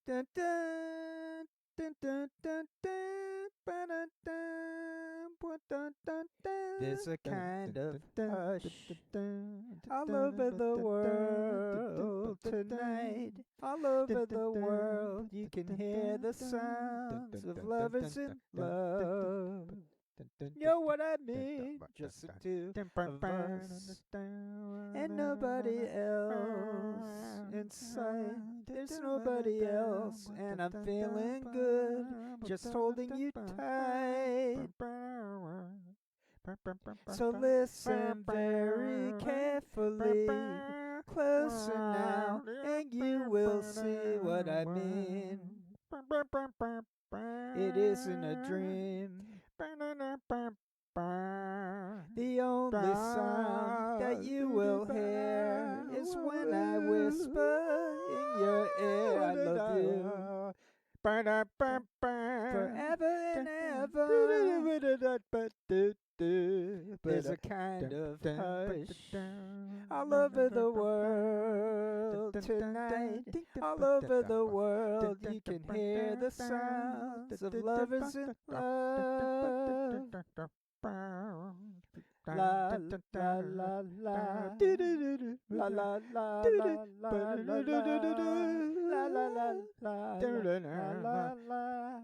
Dun, dun, dun, dun, dun, dun, ba-dun-dun, ba-dun-dun-dun. There's a kind of hush all over the world tonight. All over the world, you can hear the sounds of lovers in love. You know what I mean? Just the two of us and nobody else in sight. There's nobody else, and I'm feeling good just holding you tight. So listen very carefully, closer now, and you will see what I mean. It isn't a dream. The only sound that you will hear is when I whisper in your ear, I love you forever and ever. There's a kind of hush all over the world tonight. All over the world, you can hear the sounds of lovers in love. La la la la, la la la la la, la la la la.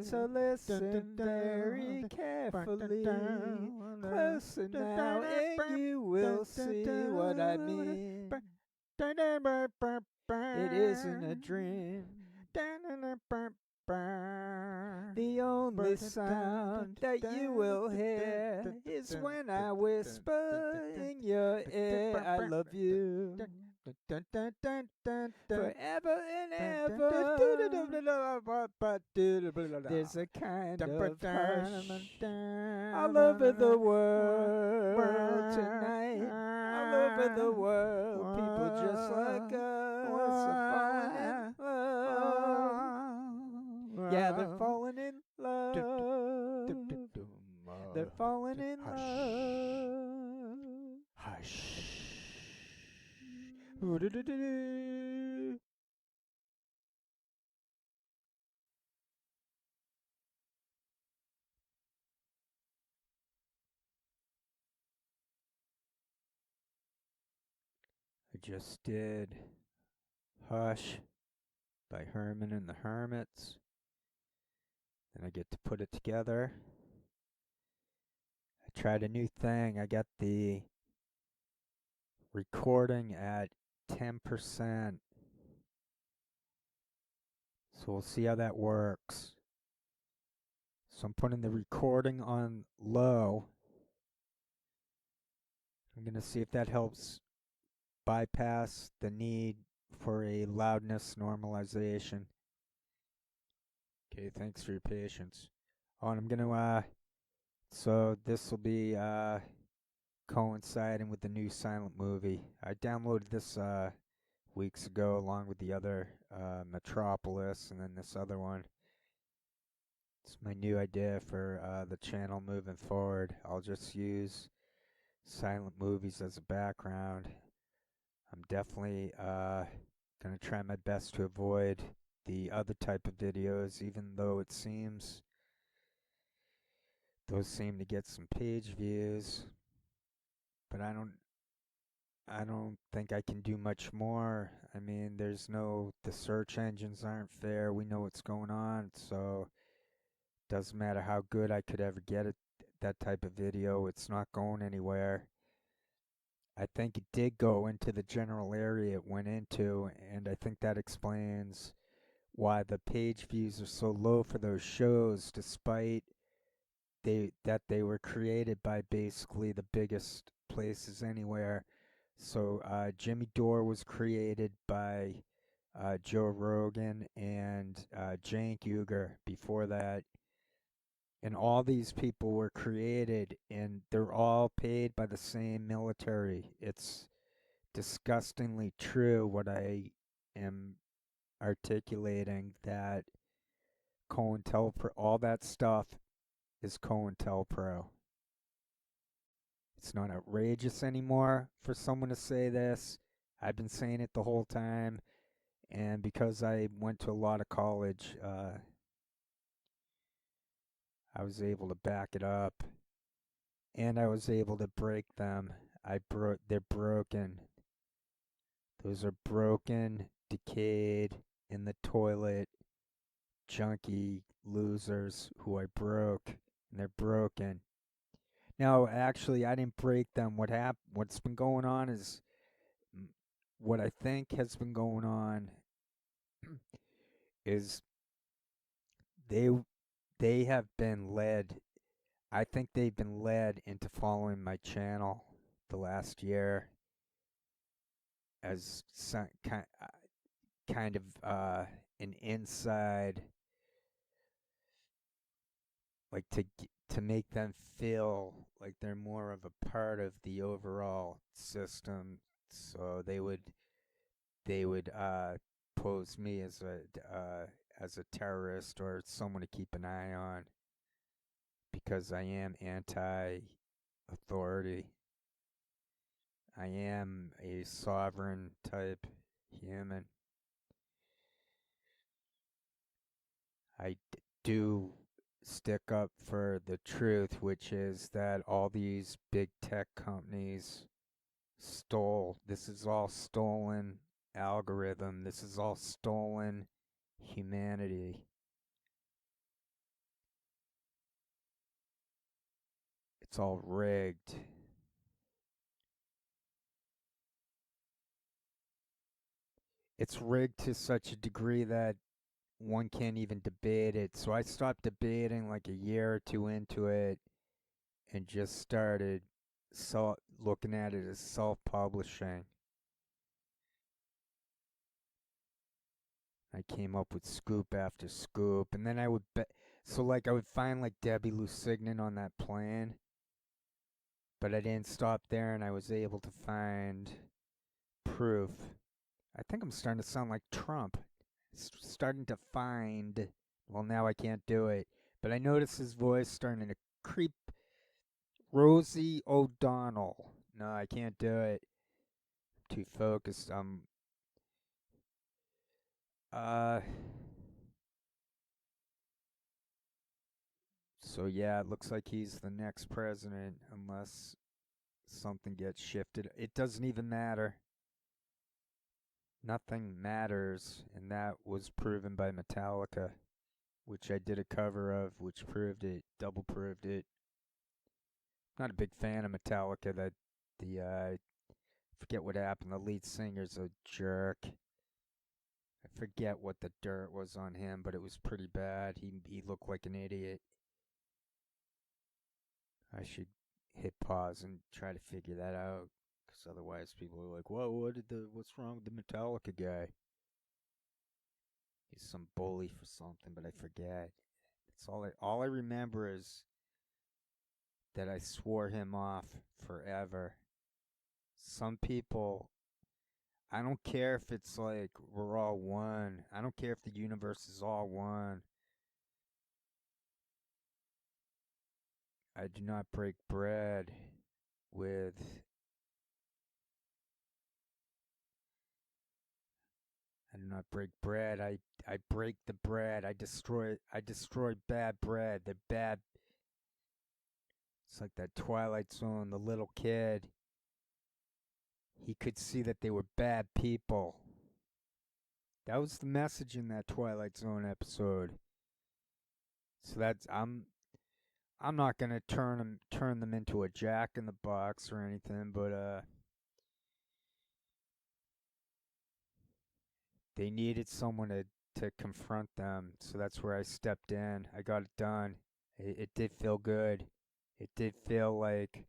So listen very carefully, closer now, and you will see what I mean. It isn't a dream. The only sound that you will hear is when I whisper in your ear, I love you forever and ever. There's a kind of hush all over the world tonight. All over the world, people just like us are falling in love. Yeah, they're falling in love. They're falling in love. Hush. I just did Hush by Herman and the Hermits. Then I get to put it together. I tried a new thing. I got the recording at 10%. So we'll see how that works. So I'm putting the recording on low. I'm going to see if that helps bypass the need for a loudness normalization. Okay, thanks for your patience. Oh, and I'm going to, so this will be coinciding with the new silent movie. I downloaded this weeks ago along with the other Metropolis and then this other one. It's my new idea for the channel moving forward. I'll just use silent movies as a background. I'm definitely going to try my best to avoid the other type of videos, even though it seems those seem to get some page views. But I don't think I can do much more. I mean, the search engines aren't fair. We know what's going on, so it doesn't matter how good I could ever get it, that type of video. It's not going anywhere. I think it did go into the general area it went into, and I think that explains why the page views are so low for those shows, despite that they were created by basically the biggest places anywhere. So Jimmy Dore was created by Joe Rogan and Cenk Uygur before that. And all these people were created and they're all paid by the same military. It's disgustingly true what I am articulating, that COINTELPRO, all that stuff is COINTELPRO. It's It's not outrageous anymore for someone to say this. I've been saying it the whole time, and because I went to a lot of college, I was able to back it up, and I was able to break them. They're broken. Those are broken, decayed, in the toilet, junky losers who I broke, and they're broken. No, actually, I didn't break them. What's been going on is what I think has been going on is they they have been led. I think they've been led into following my channel the last year as kind of an inside, like to make them feel like they're more of a part of the overall system. So they would pose me as a terrorist or someone to keep an eye on because I am anti-authority. I am a sovereign type human. I do stick up for the truth, which is that all these big tech companies stole. This is all stolen algorithm. This is all stolen humanity. It's all rigged. It's rigged to such a degree that one can't even debate it. So I stopped debating like a year or two into it and just started looking at it as self-publishing. I came up with scoop after scoop, and then I would bet. So like I would find like Debbie Lusignan on that plane, but I didn't stop there, and I was able to find proof. I think I'm starting to sound like Trump. Starting to find. Well, now I can't do it, but I notice his voice starting to creep. Rosie O'Donnell. No, I can't do it. I'm too focused. Uh. So yeah, it looks like he's the next president, unless something gets shifted. It doesn't even matter. Nothing matters, and that was proven by Metallica, which I did a cover of, which proved it, double proved it. Not a big fan of Metallica. That the forget what happened. The lead singer's a jerk. I forget what the dirt was on him, but it was pretty bad. He looked like an idiot. I should hit pause and try to figure that out, because otherwise people are like, "Whoa, what's wrong with the Metallica guy? He's some bully for something," but I forget. It's all I remember is that I swore him off forever. Some people, I don't care if it's like we're all one. I don't care if the universe is all one. I do not break bread with I do not break bread. I break the bread. I destroy bad bread. The bad. It's like that Twilight Zone, the little kid. He could see that they were bad people. That was the message in that Twilight Zone episode. So I'm not gonna turn them into a Jack in the Box or anything, but they needed someone to confront them. So that's where I stepped in. I got it done. It did feel good. It did feel like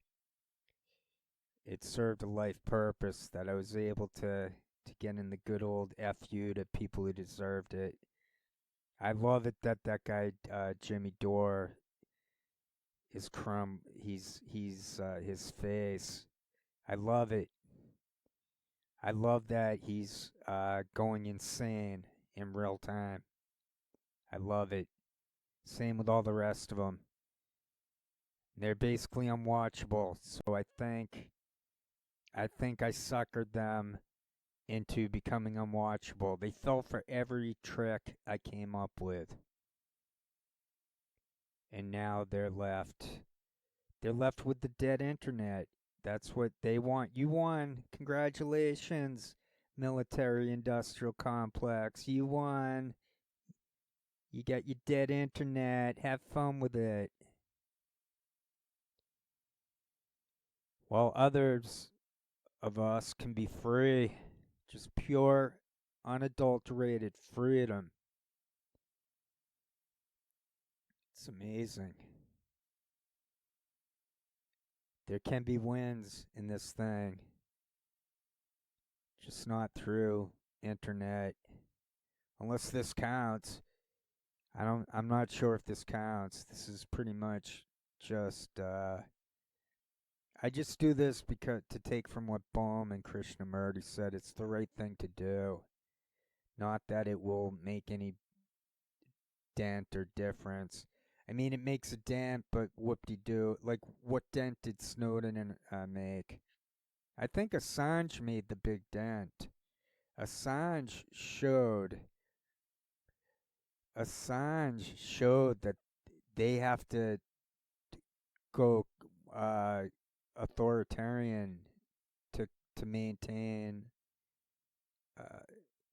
it served a life purpose that I was able to get in the good old FU to people who deserved it. I love it that that guy Jimmy Dore is he's his face. I love it. I love that he's going insane in real time. I love it. Same with all the rest of them. They're basically unwatchable. So I think I suckered them into becoming unwatchable. They fell for every trick I came up with. And now they're left with the dead internet. That's what they want. You won. Congratulations, military industrial complex. You won. You got your dead internet. Have fun with it. While others of us can be free. Just pure, unadulterated freedom. It's amazing. There can be wins in this thing, just not through internet. Unless this counts. I'm not sure if this counts. This is pretty much just I just do this because to take from what Bohm and Krishnamurti said, it's the right thing to do. Not that it will make any dent or difference. I mean, it makes a dent, but whoop-de-doo. Like, what dent did Snowden make? I think Assange made the big dent. Assange showed Assange showed that they have to go uh, authoritarian to to maintain uh,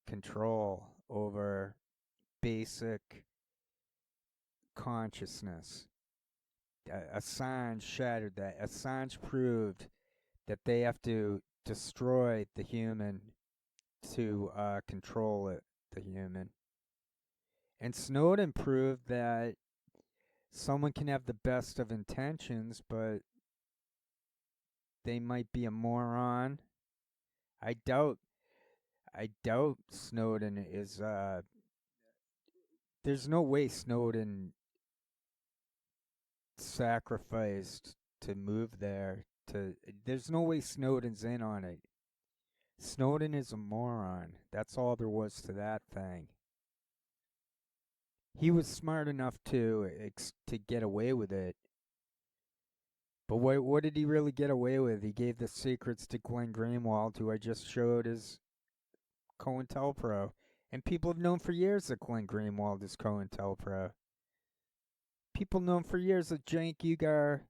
control over basic consciousness. Assange shattered that. Assange proved that they have to destroy the human to control it, the human. And Snowden proved that someone can have the best of intentions, but they might be a moron. I doubt. I doubt Snowden is. There's no way Snowden sacrificed to move there. There's no way Snowden's in on it. Snowden is a moron. That's all there was to that thing. He was smart enough to get away with it. But what did he really get away with? He gave the secrets to Glenn Greenwald, who I just showed as COINTELPRO. And people have known for years that Glenn Greenwald is COINTELPRO. People know for years that Cenk Uygur.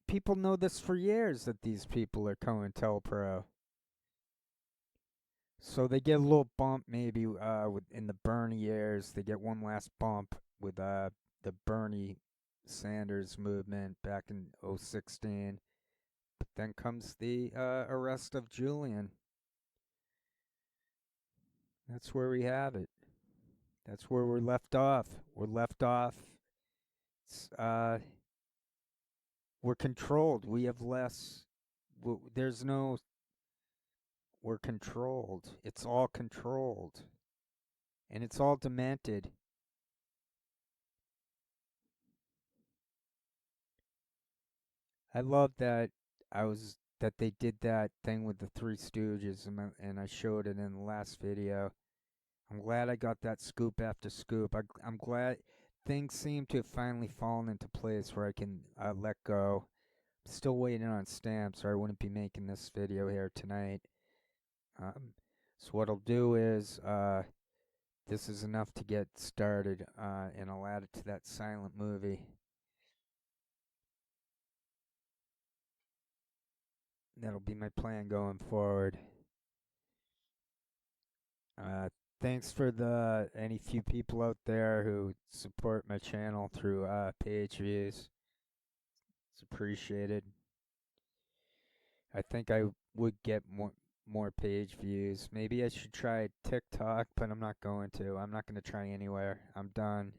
People know this for years that these people are COINTELPRO. So they get a little bump maybe in the Bernie years. They get one last bump with the Bernie Sanders movement back in 2016. But then comes the arrest of Julian. That's where we have it. That's where we're left off. We're left off. It's, we're controlled. We have less. There's no. We're controlled. It's all controlled. And it's all demented. I love that that they did that thing with the Three Stooges, and I showed it in the last video. I'm glad I got that scoop after scoop. I'm glad things seem to have finally fallen into place where I can let go. I'm still waiting on stamps, or I wouldn't be making this video here tonight. So what I'll do is this is enough to get started, and I'll add it to that silent movie. That'll be my plan going forward. Uh, Thanks for the any few people out there who support my channel through page views. It's appreciated. I think I would get more page views. Maybe I should try TikTok, but I'm not going to. I'm not going to try anywhere. I'm done.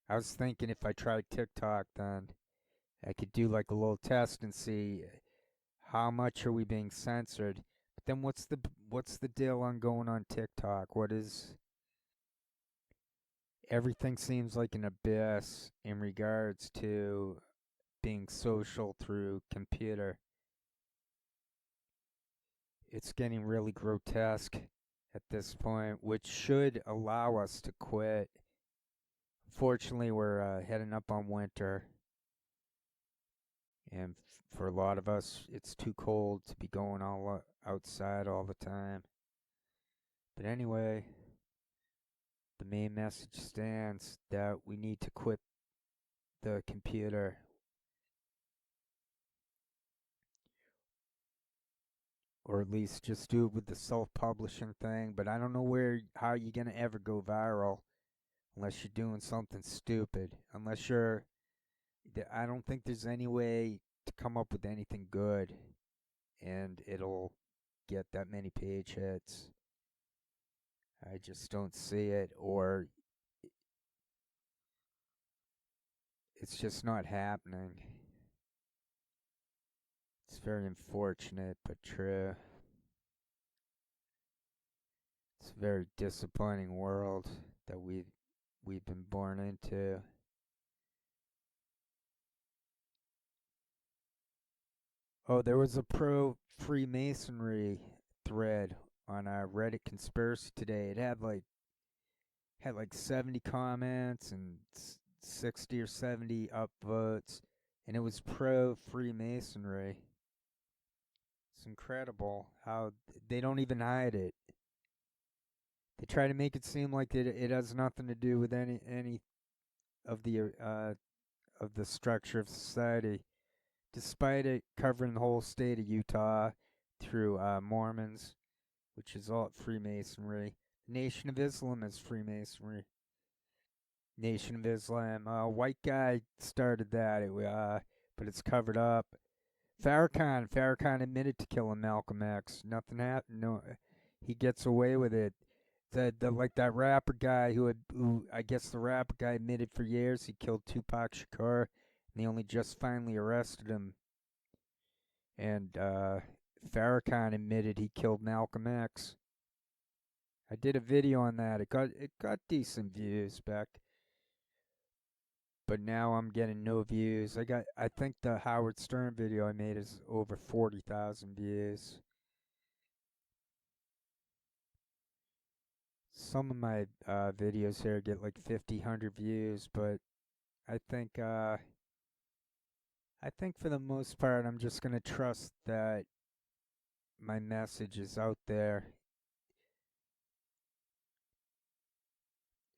I was thinking if I tried TikTok, then I could do like a little test and see how much are we being censored. But then what's the deal on going on TikTok? What is everything seems like an abyss in regards to being social through computer. It's getting really grotesque at this point, which should allow us to quit Fortunately, we're heading up on winter, and for a lot of us, it's too cold to be going all outside all the time. But anyway, the main message stands that we need to quit the computer, or at least just do it with the self-publishing thing. But I don't know how you're gonna ever go viral unless you're doing something stupid. I don't think there's any way to come up with anything good and it'll get that many page hits. I just don't see it, or it's just not happening. It's very unfortunate, but true. It's a very disappointing world that we've been born into. Oh, there was a pro Freemasonry thread on Reddit conspiracy today. It had like 70 comments and 60 or 70 upvotes, and it was pro Freemasonry. It's incredible how they don't even hide it. They try to make it seem like it has nothing to do with any of the structure of society, despite it covering the whole state of Utah through Mormons, which is all Freemasonry. The Nation of Islam is Freemasonry. Nation of Islam. White guy started that, but it's covered up. Farrakhan admitted to killing Malcolm X. Nothing happened. No, he gets away with it. Like that rapper guy who I guess the rapper guy admitted for years he killed Tupac Shakur, and they only just finally arrested him. And Farrakhan admitted he killed Malcolm X. I did a video on that. It got decent views back, but now I'm getting no views. I think the Howard Stern video I made is over 40,000 views. Some of my videos here get like 50, 100 views, but I think uh, I think for the most part I'm just gonna trust that my message is out there.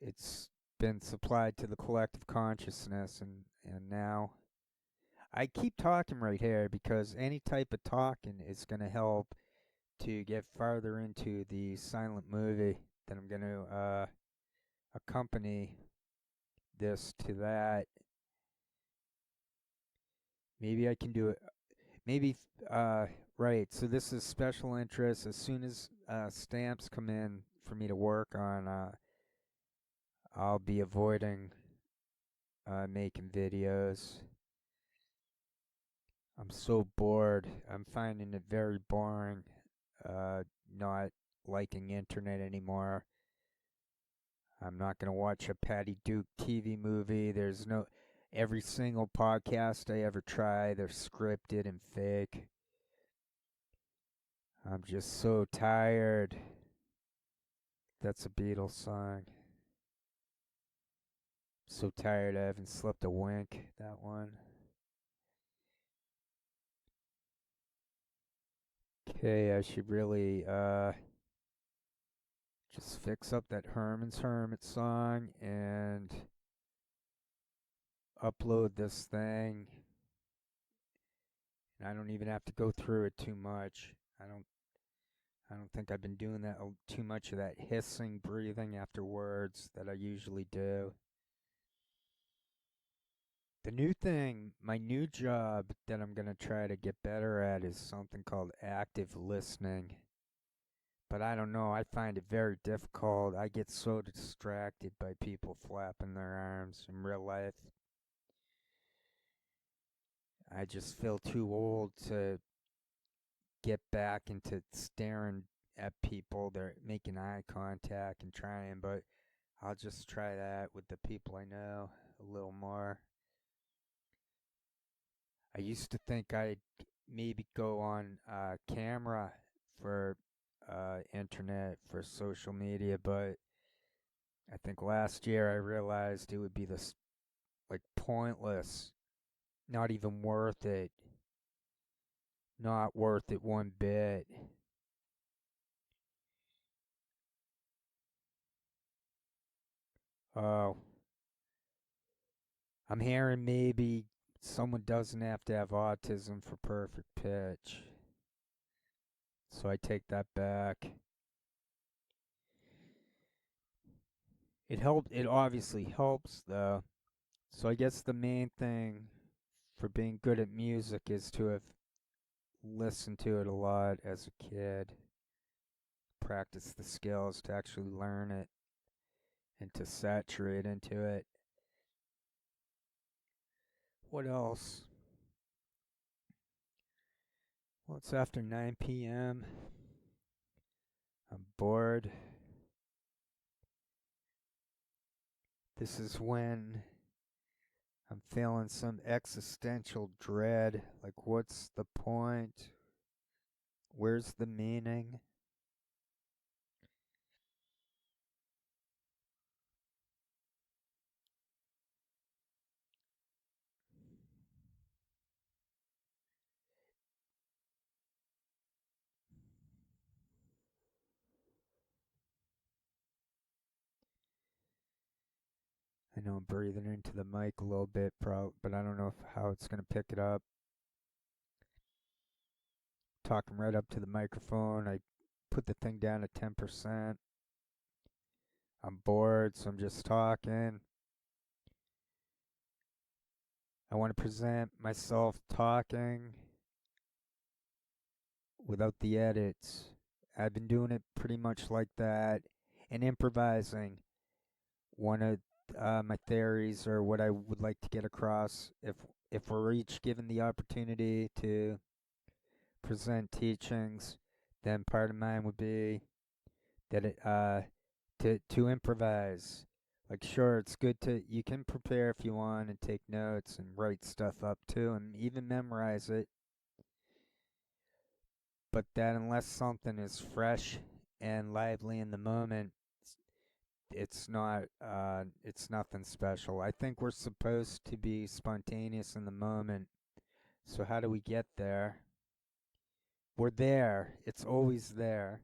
It's been supplied to the collective consciousness, and now I keep talking right here because any type of talking is gonna help to get farther into the silent movie that I'm gonna accompany this to that. Maybe I can do it. Maybe, right. So this is special interest. As soon as stamps come in for me to work on, I'll be avoiding making videos. I'm so bored. I'm finding it very boring. Not liking internet anymore. I'm not gonna watch a Patty Duke TV movie. Every single podcast I ever try, they're scripted and fake. I'm just so tired. That's a Beatles song. So tired I haven't slept a wink. That one. Okay, I should really just fix up that Herman's Hermit song and upload this thing. And I don't even have to go through it too much. I don't think I've been doing that too much of that hissing breathing after words that I usually do. The new thing, my new job that I'm going to try to get better at is something called active listening. But I don't know, I find it very difficult. I get so distracted by people flapping their arms in real life. I just feel too old to get back into staring at people. They're making eye contact and trying, but I'll just try that with the people I know a little more. I used to think I'd maybe go on camera for internet, for social media, but I think last year I realized it would be this like pointless, not even worth it, not worth it one bit. Oh, I'm hearing maybe someone doesn't have to have autism for perfect pitch. So I take that back. It obviously helps though. So I guess the main thing for being good at music is to have listened to it a lot as a kid, practice the skills to actually learn it and to saturate into it. What else? Well, it's after 9 p.m. I'm bored. This is when I'm feeling some existential dread. Like, what's the point? Where's the meaning? I know I'm breathing into the mic a little bit, but I don't know how it's going to pick it up. Talking right up to the microphone. I put the thing down at 10%. I'm bored, so I'm just talking. I want to present myself talking without the edits. I've been doing it pretty much like that and improvising. One of my theories or what I would like to get across if we're each given the opportunity to present teachings, then part of mine would be that to improvise. Like sure, it's good to you can prepare if you want and take notes and write stuff up too and even memorize it, but that unless something is fresh and lively in the moment, it's nothing special. I think we're supposed to be spontaneous in the moment. So how do we get there? We're there. It's always there.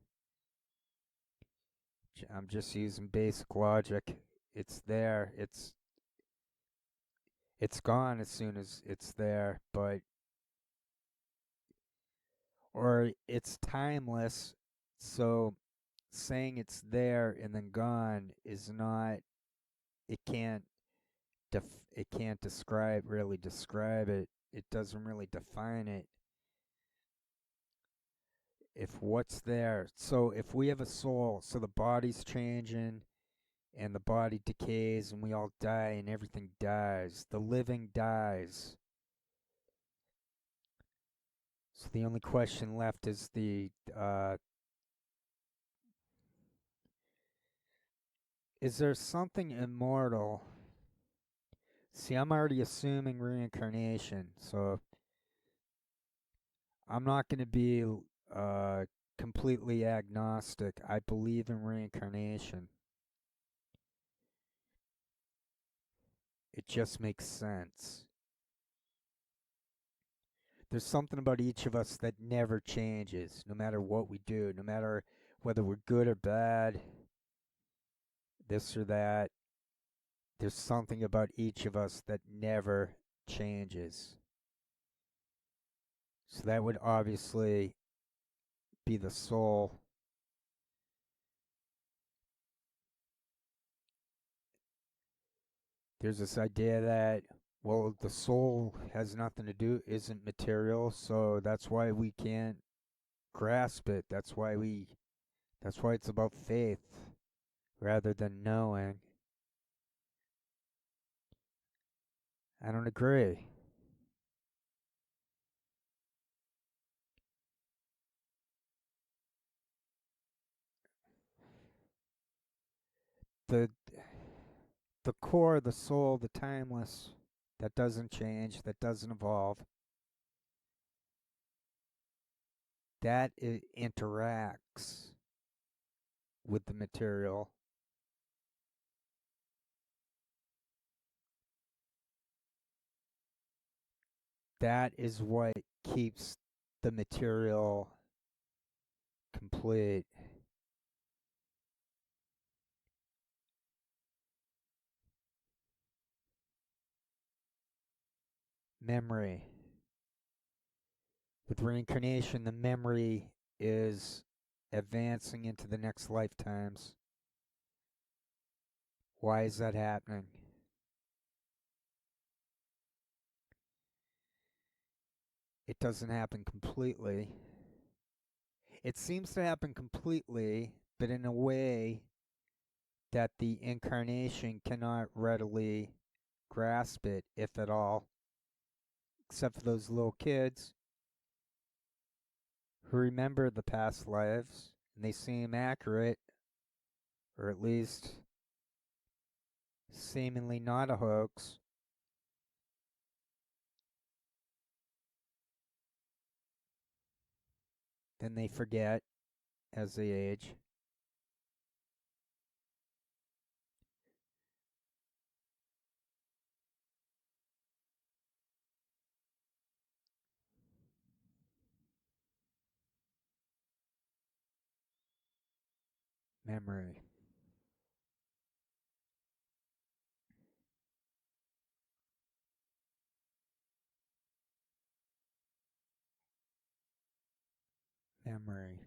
I'm just using basic logic. It's there. It's gone as soon as it's there, but or it's timeless. So saying it's there and then gone is not it can't it can't describe it. It doesn't really define it. If what's there, so if we have a soul, so the body's changing and the body decays and we all die and everything dies, the living dies. So the only question left is the is there something immortal? See, I'm already assuming reincarnation, so I'm not going to be uh, completely agnostic. I believe in reincarnation. It just makes sense. There's something about each of us that never changes, no matter what we do, no matter whether we're good or bad, this or that. There's something about each of us that never changes. So that would obviously be the soul. There's this idea that, well, the soul has nothing to do, isn't material, so that's why we can't grasp it. That's why it's about faith rather than knowing. I don't agree. The the core, the soul, the timeless, that doesn't change, that doesn't evolve, that it interacts with the material. that is what keeps the material complete. Memory. With reincarnation, the memory is advancing into the next lifetimes. Why is that happening? It doesn't happen completely. It seems to happen completely, but in a way that the incarnation cannot readily grasp it, if at all, except for those little kids who remember the past lives and they seem accurate, or at least seemingly not a hoax. Then they forget as they age. Memory. Memory.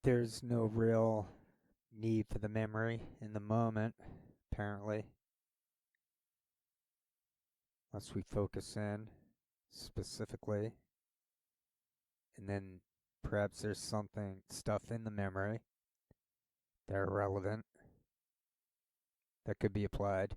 There's no real need for the memory in the moment, apparently, unless we focus in specifically. And then perhaps there's stuff in the memory that are relevant that could be applied.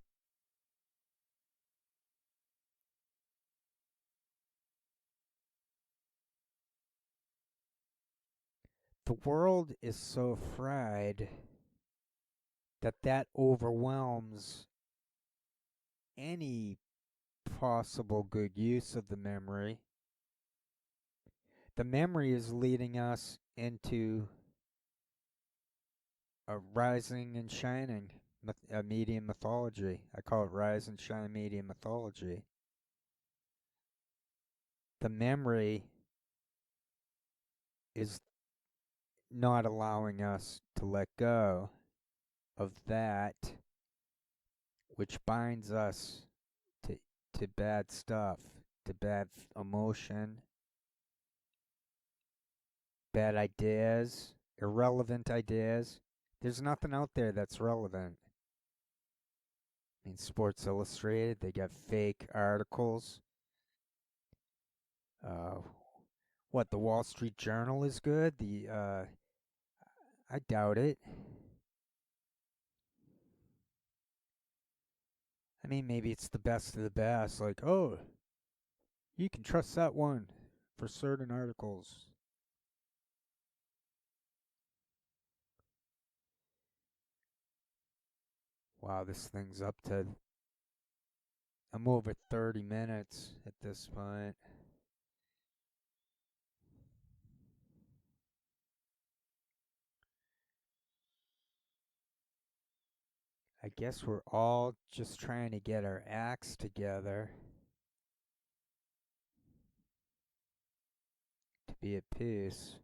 The world is so fried that overwhelms any possible good use of the memory. The memory is leading us into a rising and shining medium mythology. I call it rise and shine medium mythology. The memory is not allowing us to let go of that which binds us to, to bad stuff, to bad emotion, bad ideas, irrelevant ideas. There's nothing out there that's relevant. I mean, Sports Illustrated, they got fake articles. Uh, what, the Wall Street Journal is good? I doubt it. I mean, maybe it's the best of the best. Like, oh, you can trust that one for certain articles. Wow, this thing's up to. I'm over 30 minutes at this point. I guess we're all just trying to get our acts together to be at peace.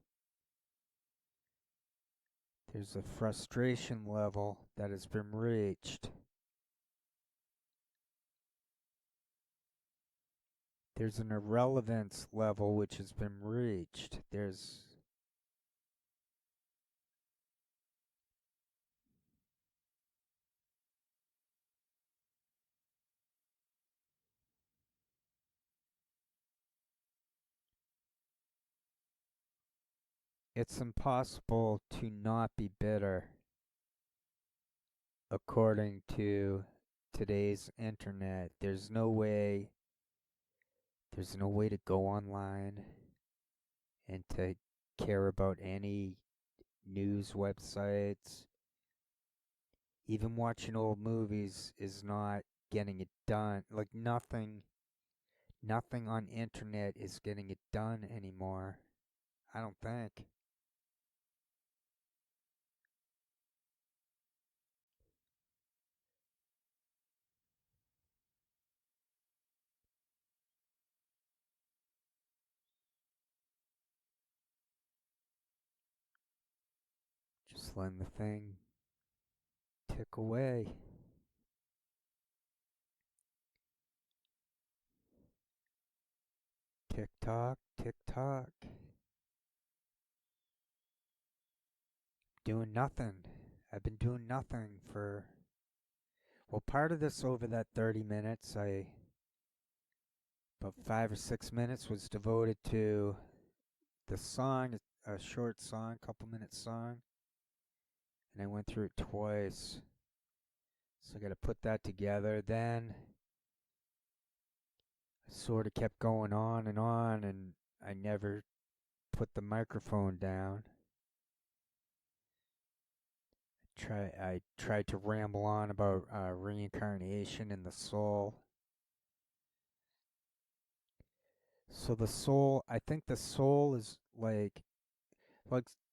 There's a frustration level that has been reached. There's an irrelevance level which has been reached. It's impossible to not be bitter according to today's internet. There's no way to go online and to care about any news websites. Even watching old movies is not getting it done. Like nothing on internet is getting it done anymore. I don't think. letting the thing tick away. Tick tock, tick tock. Doing nothing. I've been doing nothing for, well, part of this over that 30 minutes, about 5 or 6 minutes was devoted to the song, a short song, couple-minute song, and I went through it twice. So I got to put that together. Then I sort of kept going on, and I never put the microphone down. I tried to ramble on about reincarnation and the soul. So the soul, I think the soul is like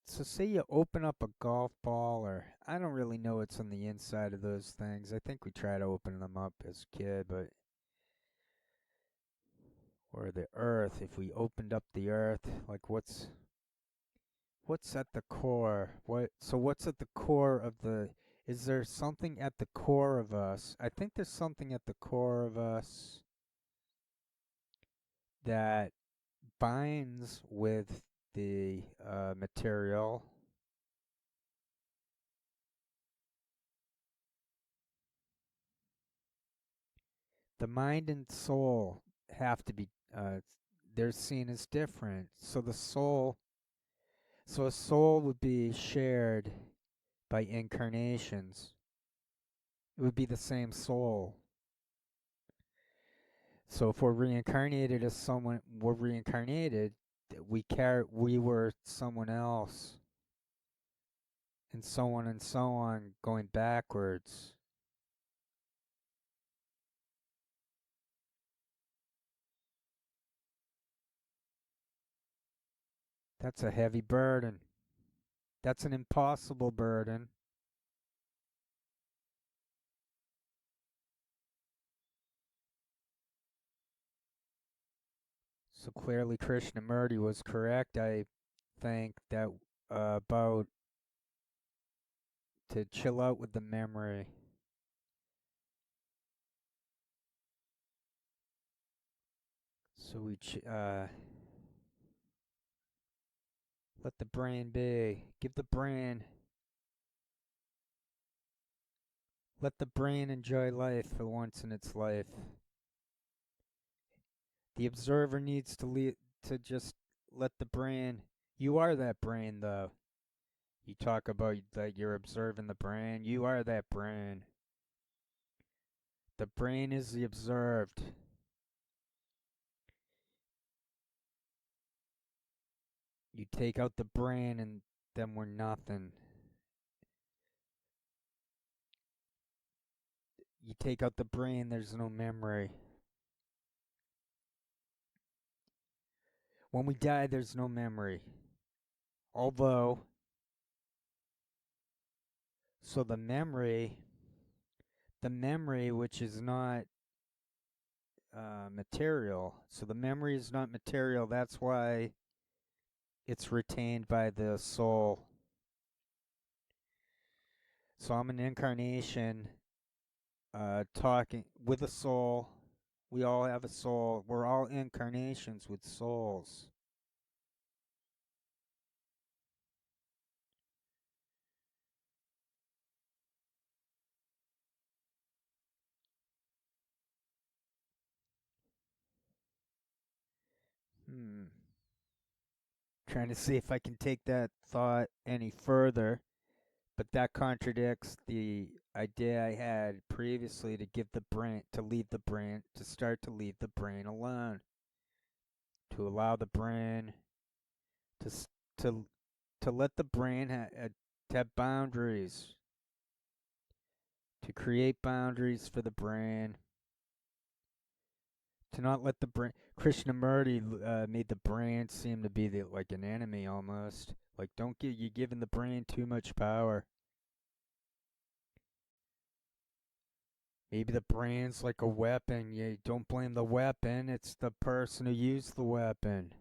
so say you open up a golf ball, or I don't really know what's on the inside of those things. I think we try to open them up as a kid, but or the earth, if we opened up the earth, like what's at the core? What's at the core of the, is there something at the core of us? I think there's something at the core of us that binds with the material. The mind and soul have to be they're seen as different. So a soul would be shared by incarnations. It would be the same soul. So if we're reincarnated as someone, we're reincarnated. We were someone else, and so on, going backwards. That's a heavy burden. That's an impossible burden. So clearly Krishnamurti was correct. I think that about to chill out with the memory. So let the brain be. Let the brain enjoy life for once in its life. The observer needs to just let the brain. You are that brain, though. You talk about that you're observing the brain. You are that brain. The brain is the observed. You take out the brain and then we're nothing. You take out the brain, there's no memory. When we die, there's no memory. Although, so the memory which is not material, so the memory is not material, that's why it's retained by the soul. So I'm an incarnation talking with a soul. We all have a soul. We're all incarnations with souls. Hmm. Trying to see if I can take that thought any further, but that contradicts the idea I had previously to start to leave the brain alone, to allow the brain to to to let the brain to have boundaries, to create boundaries for the brain, to not let the brain. Krishnamurti made the brain seem to be like an enemy almost. Like, don't get you giving the brain too much power. Maybe the brain's like a weapon. You don't blame the weapon. It's the person who used the weapon.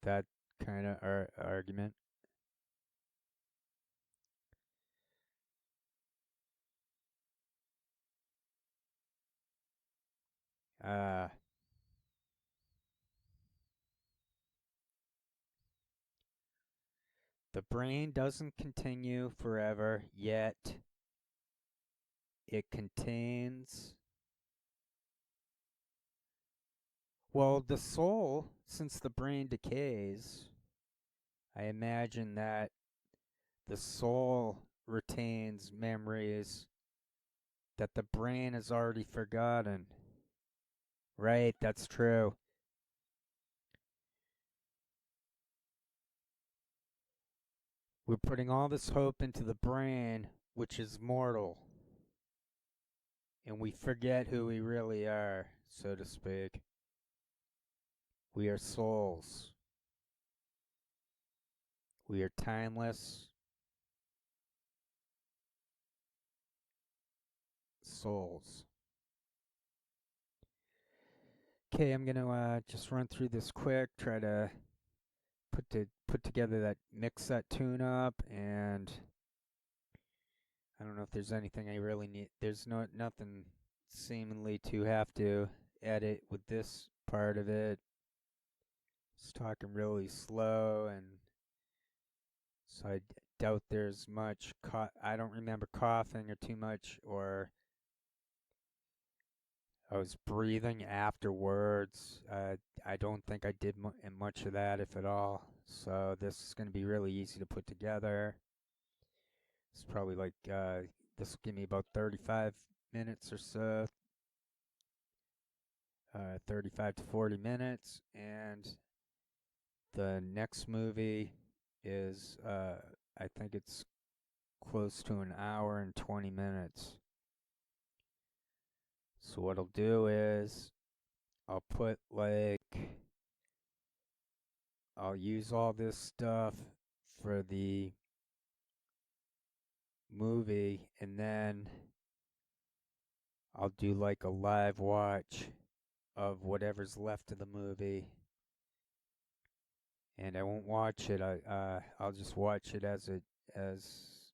That kind of argument. Uh, the brain doesn't continue forever, yet it contains. Well, the soul, since the brain decays, I imagine that the soul retains memories that the brain has already forgotten. Right, that's true. We're putting all this hope into the brain, which is mortal, and we forget who we really are, so to speak. We are souls. We are timeless souls. Okay, I'm gonna just run through this quick, try to put together that mix that tune up, and I don't know if there's anything I really need. There's nothing seemingly to have to edit with this part of it. It's talking really slow, and so I doubt there's much. I don't remember coughing or too much, or I was breathing afterwards. I don't think I did much of that, if at all. So this is going to be really easy to put together. It's probably like this will give me about 35 minutes or so, 35 to 40 minutes, and the next movie is I think it's close to an hour and 20 minutes. So what I'll do is I'll put like I'll use all this stuff for the movie, and then I'll do like a live watch of whatever's left of the movie, and I won't watch it. I'll just watch it as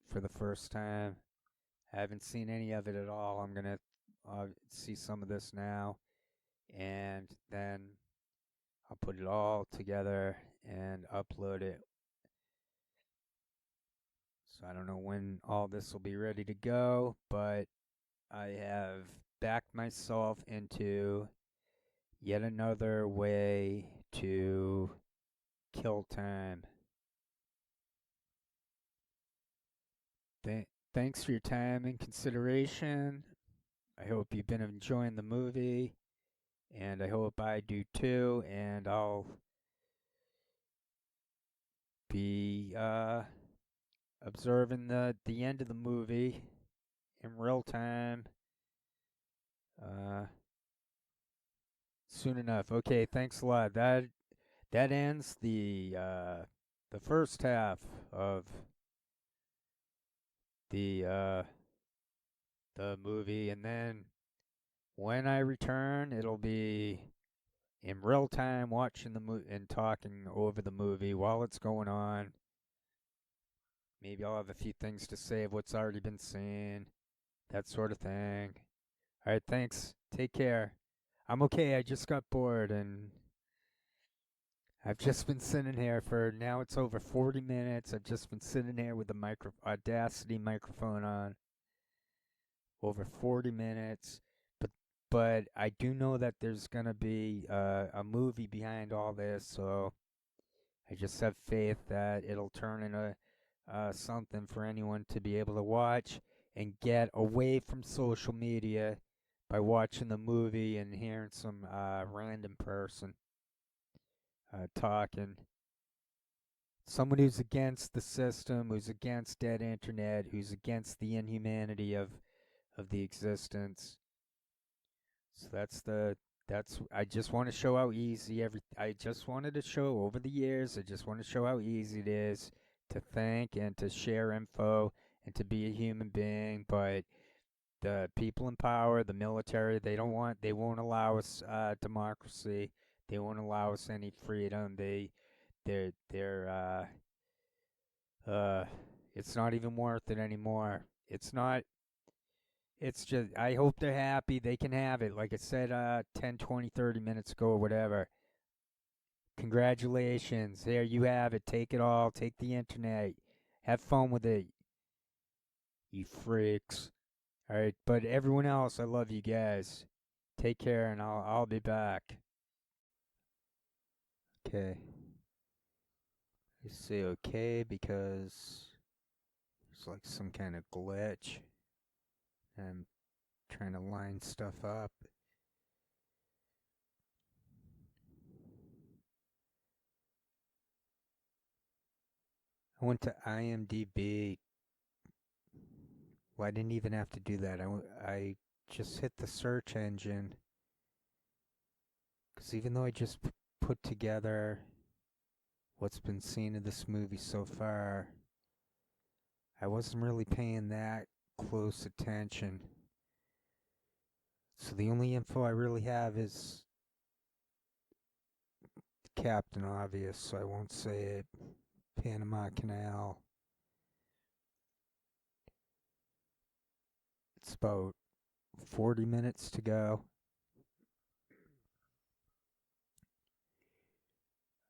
for the first time. I haven't seen any of it at all. I'm gonna see some of this now, and then I'll put it all together and upload it. So I don't know when all this will be ready to go, but I have backed myself into yet another way to kill time. Thanks for your time and consideration. I hope you've been enjoying the movie, and I hope I do too. And I'll be observing the end of the movie in real time uh, soon enough. Okay, thanks a lot. That ends the first half of the uh, the movie, and then when I return, it'll be in real time watching the movie and talking over the movie while it's going on. Maybe I'll have a few things to say of what's already been seen, that sort of thing. All right, thanks. Take care. I'm okay. I just got bored and I've just been sitting here for now it's over 40 minutes. I've just been sitting here with the Audacity microphone on over 40 minutes. But but I do know that there's going to be a movie behind all this, so I just have faith that it'll turn into something for anyone to be able to watch and get away from social media by watching the movie and hearing some random person talking. Someone who's against the system, who's against dead internet, who's against the inhumanity of the existence. So that's I just want to show how easy I just wanted to show over the years. I just want to show how easy it is to think and to share info and to be a human being. But the people in power, the military, they won't allow us democracy. They won't allow us any freedom. They're uh, it's not even worth it anymore. It's not. It's just, I hope they're happy. They can have it. Like I said 10, 20, 30 minutes ago or whatever. Congratulations. There you have it. Take it all. Take the internet. Have fun with it, you freaks. All right, but everyone else, I love you guys. Take care, and I'll be back. Okay. I say okay because there's like some kind of glitch. I'm trying to line stuff up. I went to IMDb. Well, I didn't even have to do that. I just hit the search engine because even though I just put together what's been seen of this movie so far, I wasn't really paying that close attention. So the only info I really have is Captain Obvious, so I won't say it. Panama Canal. It's about 40 minutes to go.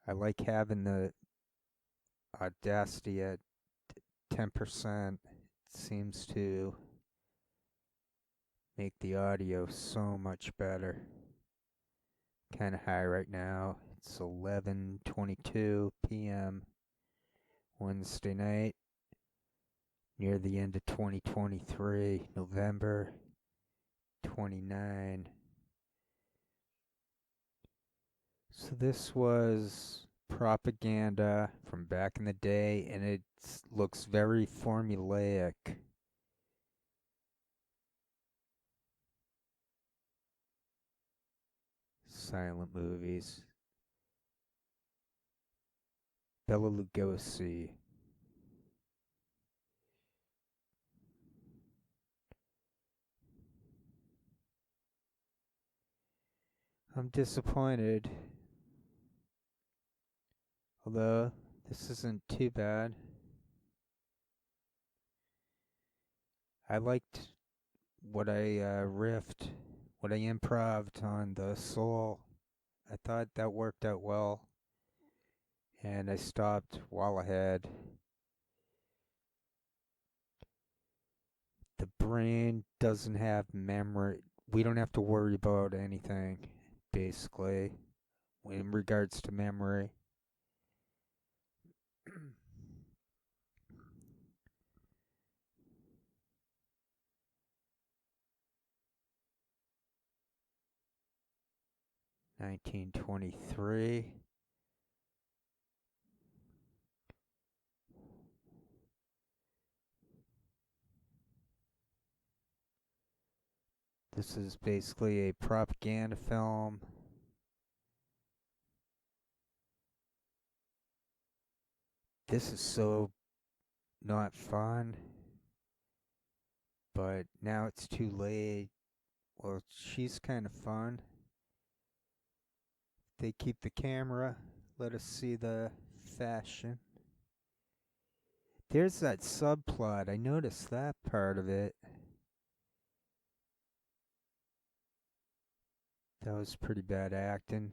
I like having the Audacity at 10%. It seems to make the audio so much better. Kind of high right now. It's 11:22 p.m. Wednesday night, near the end of 2023, November 29. So this was propaganda from back in the day, and it looks very formulaic. Silent movies. Bela Lugosi. I'm disappointed. Although, this isn't too bad. I liked what I riffed, what I improved on the soul. I thought that worked out well, and I stopped while ahead. The brain doesn't have memory. We don't have to worry about anything, basically, in regards to memory. 1923. This is basically a propaganda film. This is so not fun, but now it's too late. Well, she's kind of fun. They keep the camera, let us see the fashion. There's that subplot. I noticed that part of it. That was pretty bad acting.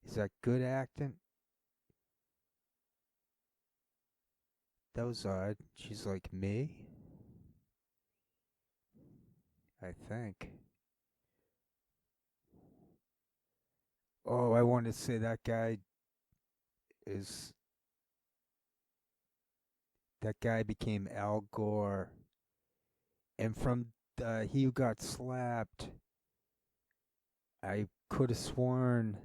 Is that good acting? That was odd. She's like me, I think. Oh, I wanted to say is that guy became Al Gore, and from he who got slapped, I could have sworn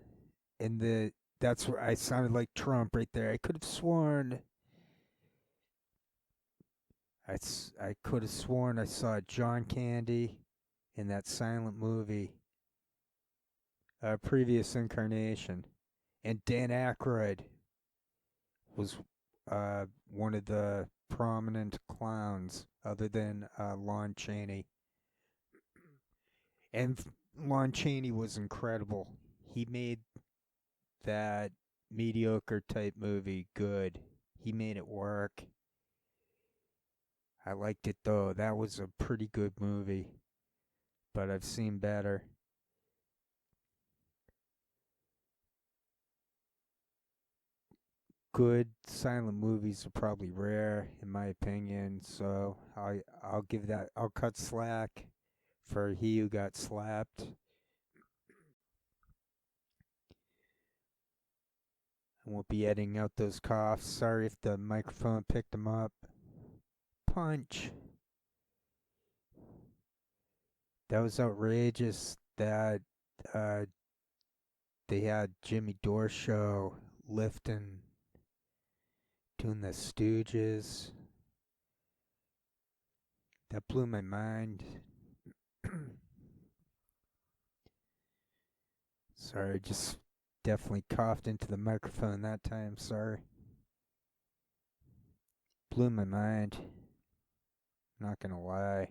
in the that's where I sounded like Trump right there. I could have sworn I could have sworn I saw John Candy in that silent movie, previous incarnation, and Dan Aykroyd was one of the prominent clowns, other than Lon Chaney. And Lon Chaney was incredible. He made that mediocre type movie good. He made it work. I liked it though. That was a pretty good movie, but I've seen better. Good silent movies are probably rare in my opinion, so I'll give that I'll cut slack for He Who Got Slapped. I won't be editing out those coughs. Sorry if the microphone picked them up. Punch. That was outrageous that uh, they had Jimmy Dore show lifting, doing the Stooges. That blew my mind. Sorry, just definitely coughed into the microphone that time. Sorry. Blew my mind. Not gonna lie.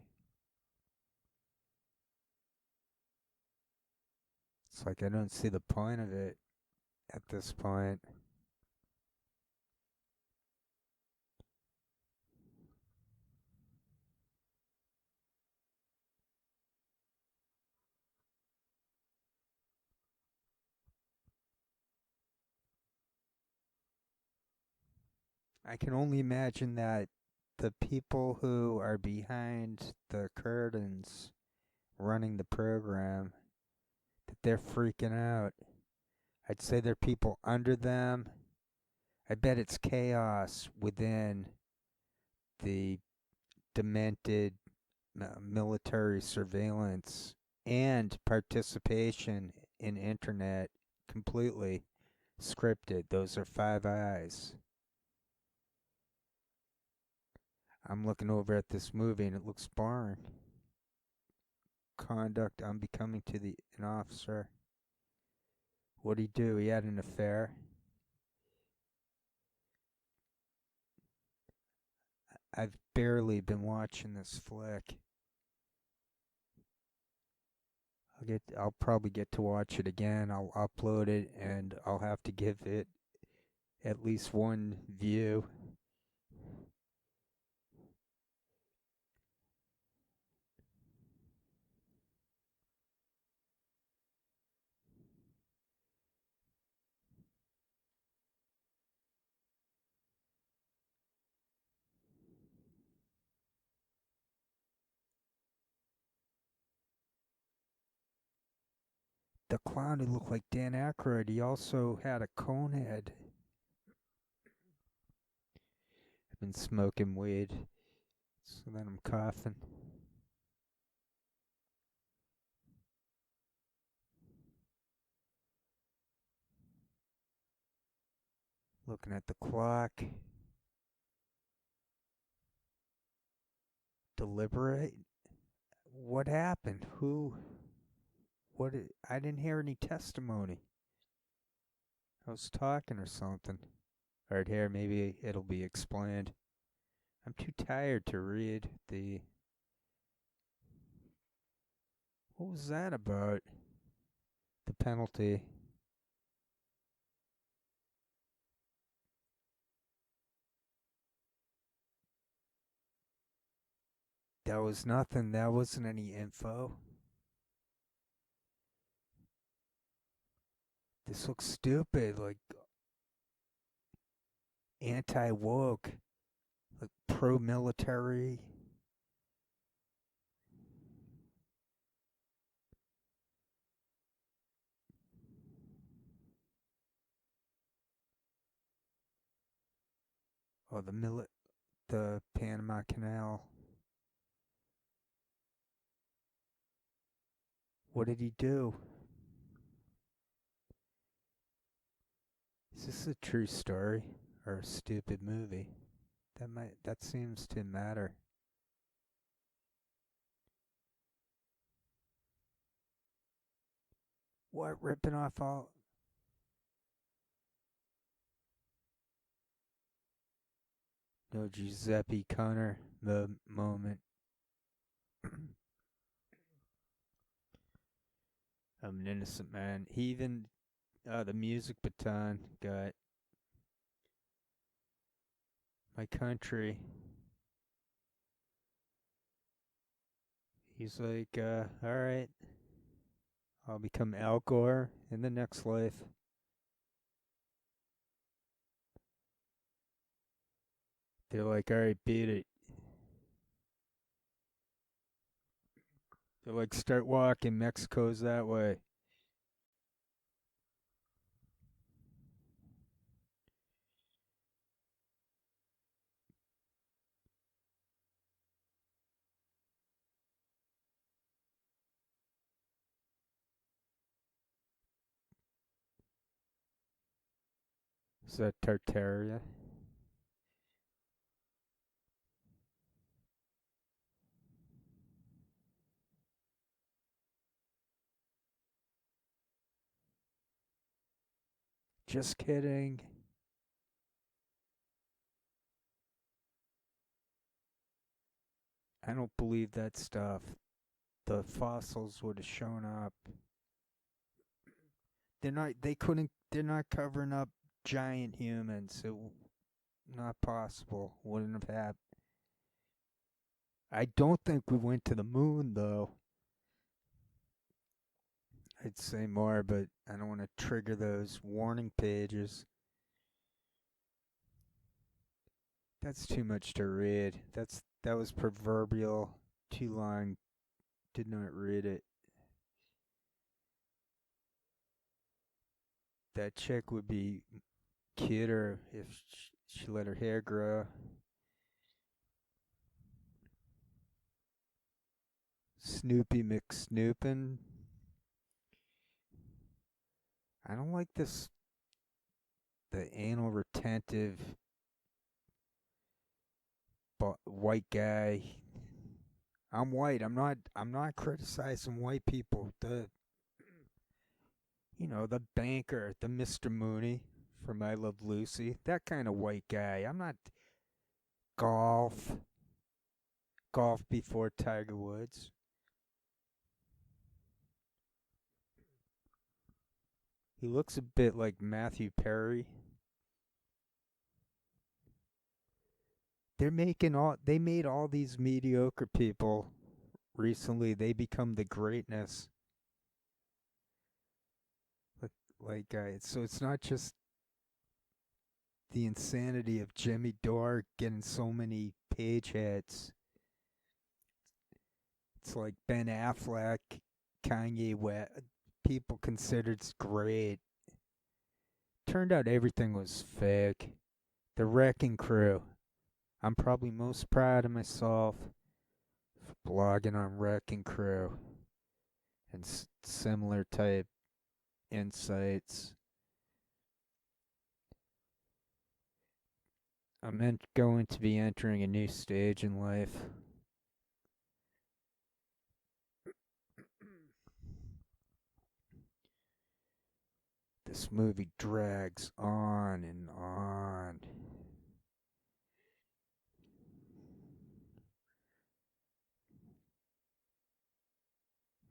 It's like I don't see the point of it at this point. I can only imagine that the people who are behind the curtains running the program, that they're freaking out. I'd say there are people under them. I bet it's chaos within the demented military surveillance and participation in internet completely scripted. Those are Five Eyes. I'm looking over at this movie and it looks boring. Conduct unbecoming to an officer. What'd he do? He had an affair. I've barely been watching this flick. I'll probably get to watch it again. I'll upload it and I'll have to give it at least one view. The clown who looked like Dan Aykroyd, he also had a cone head. I've been smoking weed, so then I'm coughing. Looking at the clock. Deliberate? What happened? Who? What? I didn't hear any testimony. I was talking or something. Right here, maybe it'll be explained. I'm too tired to read the. What was that about? The penalty. That was nothing. That wasn't any info. This looks stupid. Like anti woke. Like pro military. Oh, the Panama Canal. What did he do? Is this a true story or a stupid movie? That seems to matter. What, ripping off all? No Giuseppe Connor the moment. I'm an innocent man. He even the music baton got my country. He's like, alright, I'll become Al Gore in the next life. They're like, alright, beat it. They're like, start walking, Mexico's that way. Is that Tartaria? Just kidding. I don't believe that stuff. The fossils would have shown up. They're not, they couldn't, they're not covering up giant humans. Not possible. Wouldn't have happened. I don't think we went to the moon, though. I'd say more, but I don't want to trigger those warning pages. That's too much to read. That was proverbial. Too long. Did not read it. That chick would be cuter if she let her hair grow. Snoopy McSnoopin'. I don't like this. The anal retentive white guy. I'm white. I'm not criticizing white people. The banker, the Mr. Mooney from I Love Lucy. That kind of white guy. I'm not golf. Golf before Tiger Woods. He looks a bit like Matthew Perry. They made all these mediocre people recently. They become the greatness. So it's not just the insanity of Jimmy Dore getting so many page hits. It's like Ben Affleck, Kanye West. People considered it's great. Turned out everything was fake. The Wrecking Crew. I'm probably most proud of myself for blogging on Wrecking Crew and similar type insights. I'm going to be entering a new stage in life. This movie drags on and on.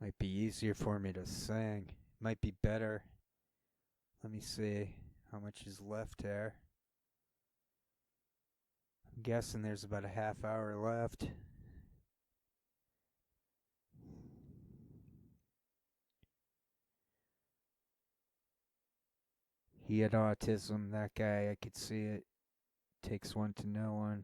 Might be easier for me to sing. Might be better. Let me see how much is left here. I'm guessing there's about a half hour left. He had autism, that guy, I could see it. Takes one to know one.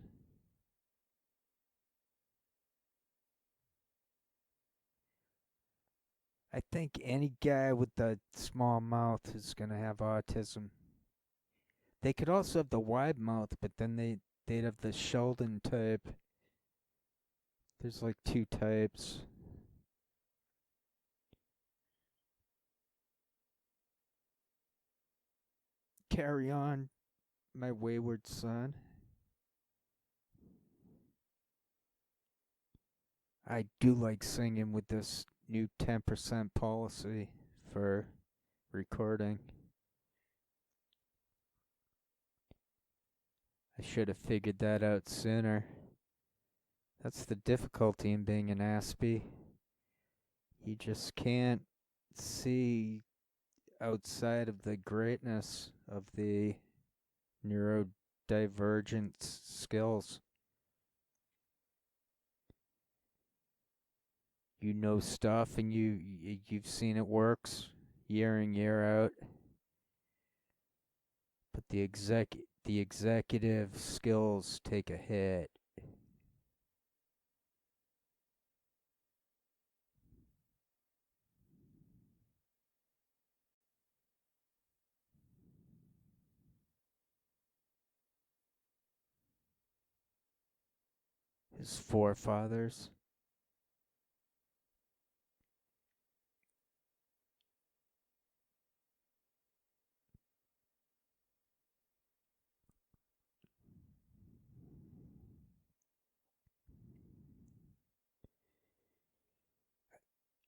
I think any guy with a small mouth is gonna have autism. They could also have the wide mouth, but then they'd have the Sheldon type. There's like two types. Carry on, my wayward son. I do like singing with this new 10% policy for recording. I should have figured that out sooner. That's the difficulty in being an Aspie. You just can't see outside of the greatness of the neurodivergent skills. you know stuff and you've seen it works year in year out, but the executive skills take a hit. His forefathers.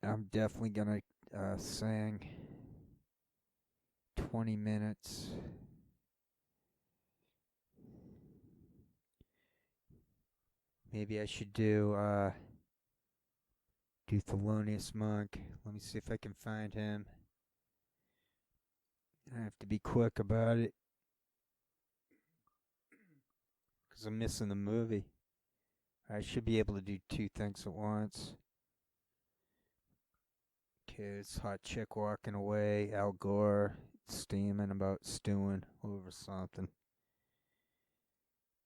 I'm definitely gonna sing 20 minutes. Maybe I should do Thelonious Monk. Let me see if I can find him. I have to be quick about it because I'm missing the movie. I should be able to do two things at once. Kids, hot chick walking away, Al Gore steaming about stewing over something.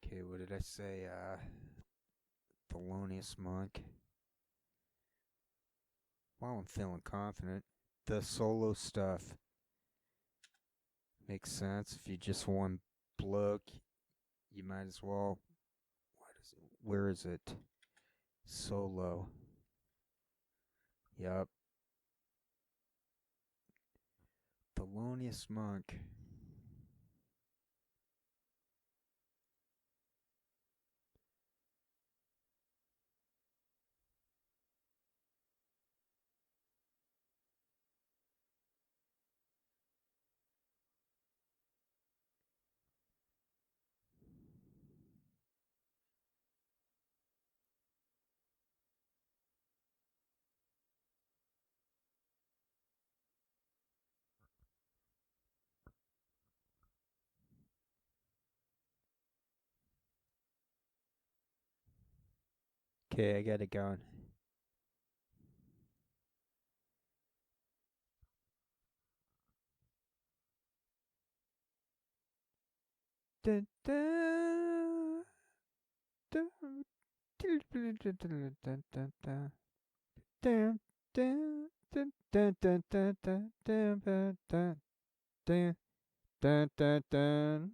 Okay, what did I say? Thelonious Monk. Well, I'm feeling confident. The solo stuff makes sense. If you just one bloke, you might as well. What is it? Where is it? Solo. Yup. Thelonious Monk. Okay, I got it going. Dun, dun, dun, dun, dun, dun, dun, dun, dun, dun. Dun, dun, dun, dun, dun, dun, dun, dun, dun, dun, dun, dun, dun, dun.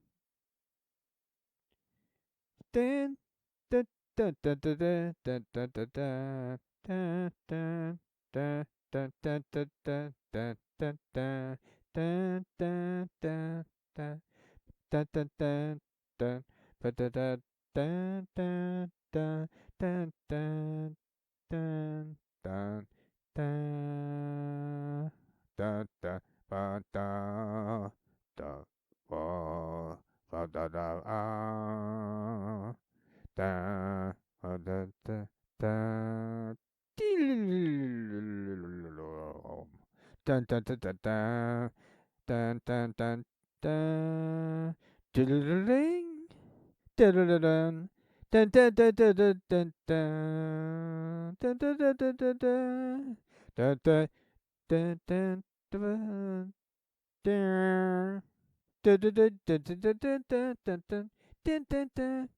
Dun, dun, dun, dun, dun, dun, dun, dun, dun, dun. Dun, dun, dun, dun, dun, dun, dun, dun, dun, dun. Dun, dun, dun, dun. Dun, dun, dun, dun. Ba-da-da, dun, dun, dun, dun, dun, dun, dun, dun, dun, dun, ba, da, da, ba, ba, da, da, ah, da, ba, da, da, da, dun, dun, dun, dun, dun, dun, dun, dun, dun, diddle-ding, diddle-dun, dun, dun, dun, dun, dun, dun, dun, dun, dun, dun, dun, dun, dun, dun, dun, dun, dun, dun, dun. Dun, dun, dun, dun, dun, dun, dun, dun, dun, dun, dun, dun, dun, dun.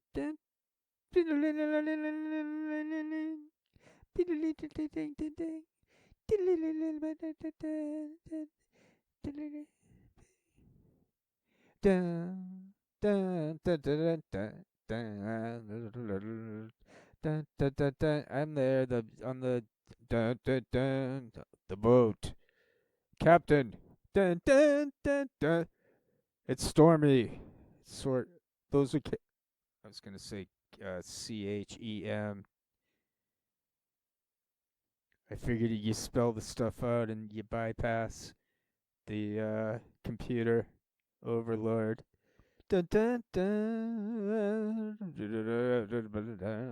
Dun, dun, dun, dun, dun, dun, dun, dun, dun, dun. I'm there, dun, dun, dun, the boat, Captain. Dun, dun, dun, dun. It's stormy. Sort. Those are. I was gonna say CHEM. I figured you spell the stuff out and you bypass the computer overlord. Dun, dun, dun, dun, dun, dun, dun, dun,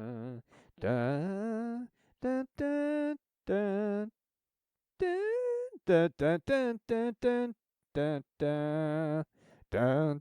dun, dun, dun, dun, dun, dun, dun, dun,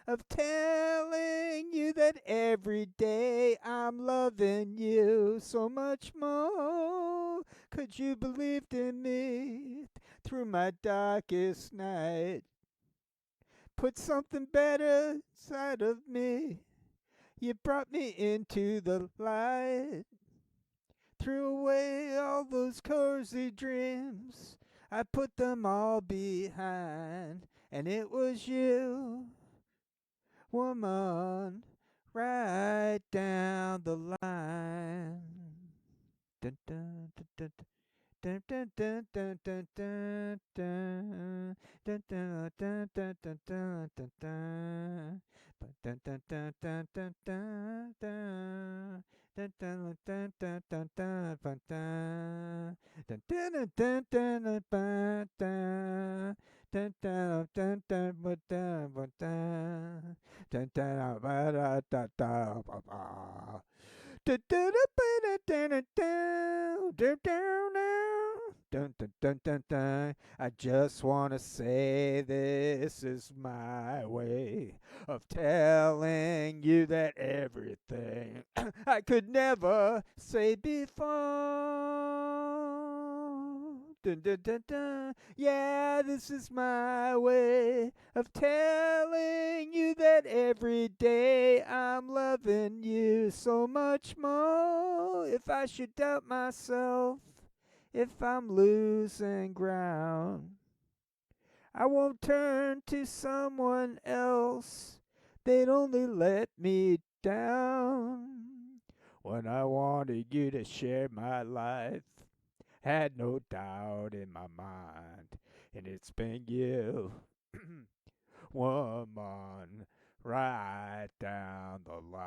of telling you that every day I'm loving you so much more. Could you believed in me through my darkest night? Put something better inside of me. You brought me into the light. Threw away all those cozy dreams. I put them all behind. And it was you, woman, right down the line. Dun, dun, dun, dun, dun, dun, dun, dun, dun, dun, dun. Dun, dun, dun, dun, dun, dun, dun, dun. Dun, dun, dun, dun, dun, dun, dun. Dun, dun, dun, dun, dun, dun, dun, dun. Dun, dun, dun, dun, dun, dun, dun. Dun, dun, dun, dun, ba, dun, ba, dun. Dun, dun, ba, da, da, da, ba, ba. Dun, dun, dun, dun, dun, dun, dun, dun, dun. Dun, dun, dun, dun, dun. I just want to say this is my way of telling you that everything I could never say before. Dun, dun, dun, dun. Yeah, this is my way of telling you that every day I'm loving you so much more. If I should doubt myself, if I'm losing ground, I won't turn to someone else. They'd only let me down. When I wanted you to share my life, had no doubt in my mind, and it's been you, woman, right down the line.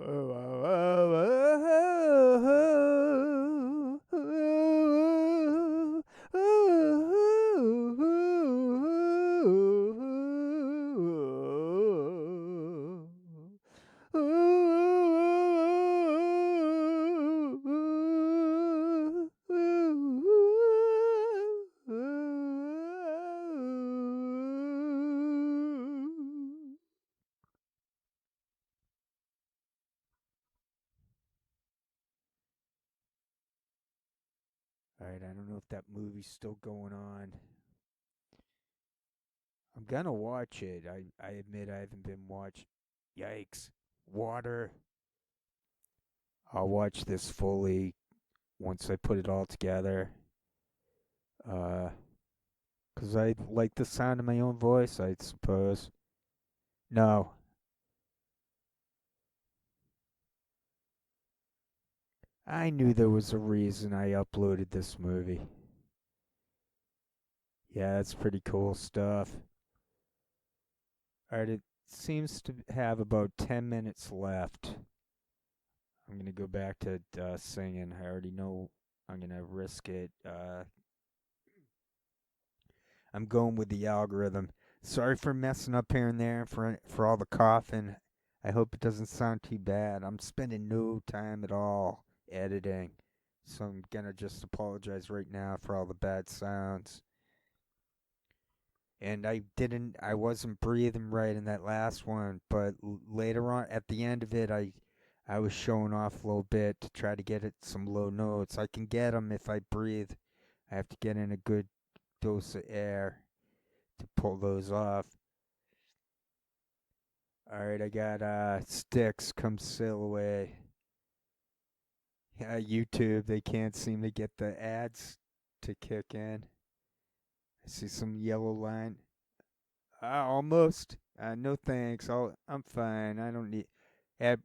Oh, oh, oh, oh, oh, all right, I don't know if that movie's still going on. I'm gonna watch it. I admit I haven't been watching. Yikes. Water. I'll watch this fully once I put it all together. Uh, 'Cause I like the sound of my own voice, I suppose. No. I knew there was a reason I uploaded this movie. Yeah, that's pretty cool stuff. Alright, it seems to have about 10 minutes left. I'm gonna go back to singing. I already know I'm gonna risk it. I'm going with the algorithm. Sorry for messing up here and there for all the coughing. I hope it doesn't sound too bad. I'm spending no time at all editing, so I'm gonna just apologize right now for all the bad sounds. And I wasn't breathing right in that last one, but later on at the end of it, I was showing off a little bit to try to get it some low notes. I can get them if I breathe. I have to get in a good dose of air to pull those off. Alright, I got Sticks Come Sail Away. YouTube, they can't seem to get the ads to kick in. I see some yellow line. Almost. No thanks. I'm fine. I don't need ad.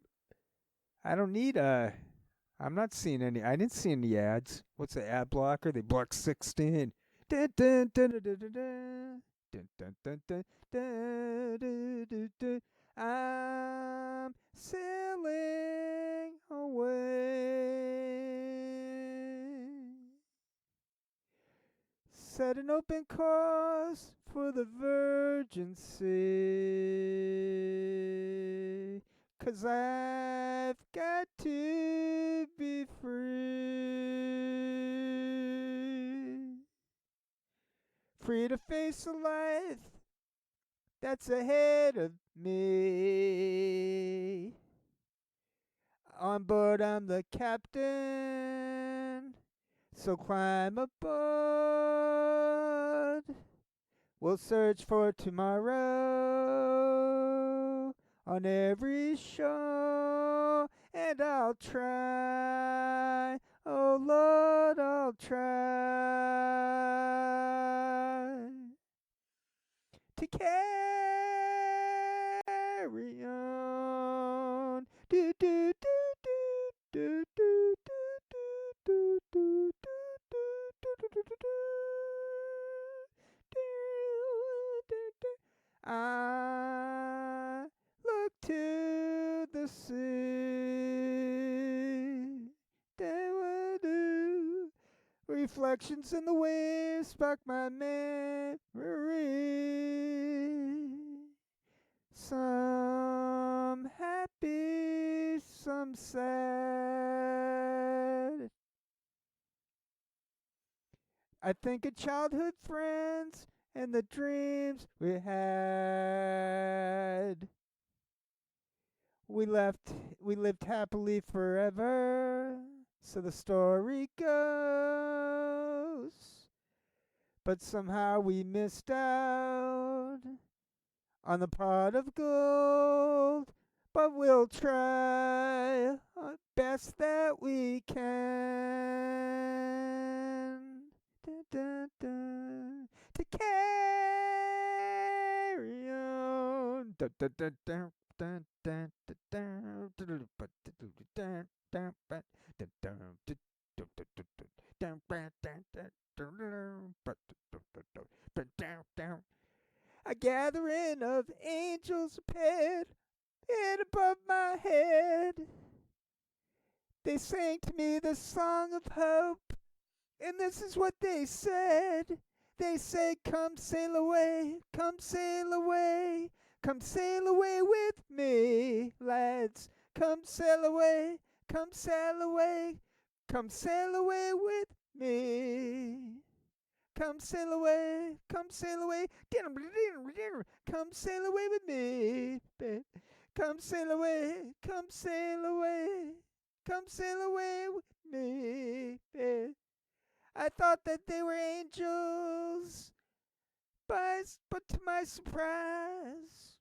I don't need I'm not seeing any. I didn't see any ads. What's the ad blocker? They block 16. Dun, dun, dun, dun, dun, dun, dun. Dun, dun, dun, dun, dun, dun, dun, dun. I'm sailing away. Set an open course for the Virgin Sea. 'Cause I've got to be free free to face a life that's ahead of me. On board, I'm the captain, so climb aboard. We'll search for tomorrow on every shore, and I'll try, oh Lord, I'll try to carry on. Do do do do do do do do do do do do do. I look to the sea. Reflections in the waves spark my memory. Some happy, some sad. I think of childhood friends and the dreams we had. We lived happily forever, so the story goes. But somehow we missed out on the pot of gold. But we'll try our best that we can. Dun, dun, dun, to carry on. Dun, dun, dun, dun, dun, dun, dun, dun, dun, dun, dun, dun, dun. A gathering of angels appeared and above my head. They sang to me the song of hope, and this is what they said. They said, come sail away, come sail away, come sail away with me, lads. Come sail away, come sail away, come sail away with me. Come sail away, come sail away, come sail away with me. Come sail away, come sail away, come sail away with me. I thought that they were angels, but to my surprise,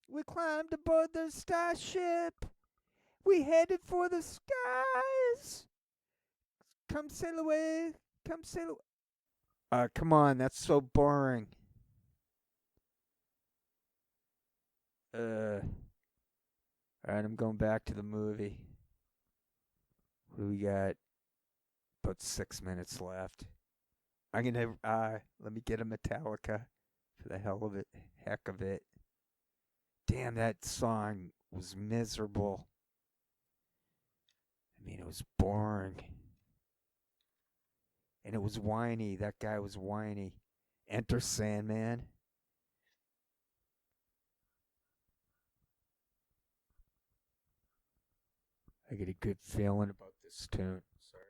we climbed aboard their starship. We headed for the skies. Come sail away, come sail away. Come on, that's so boring. Alright, I'm going back to the movie. What do we got? About 6 minutes left. I'm gonna let me get a Metallica for the hell of it, heck of it. Damn, that song was miserable. I mean, it was boring. And it was whiny. That guy was whiny. Enter Sandman. I get a good feeling about this tune. Sorry.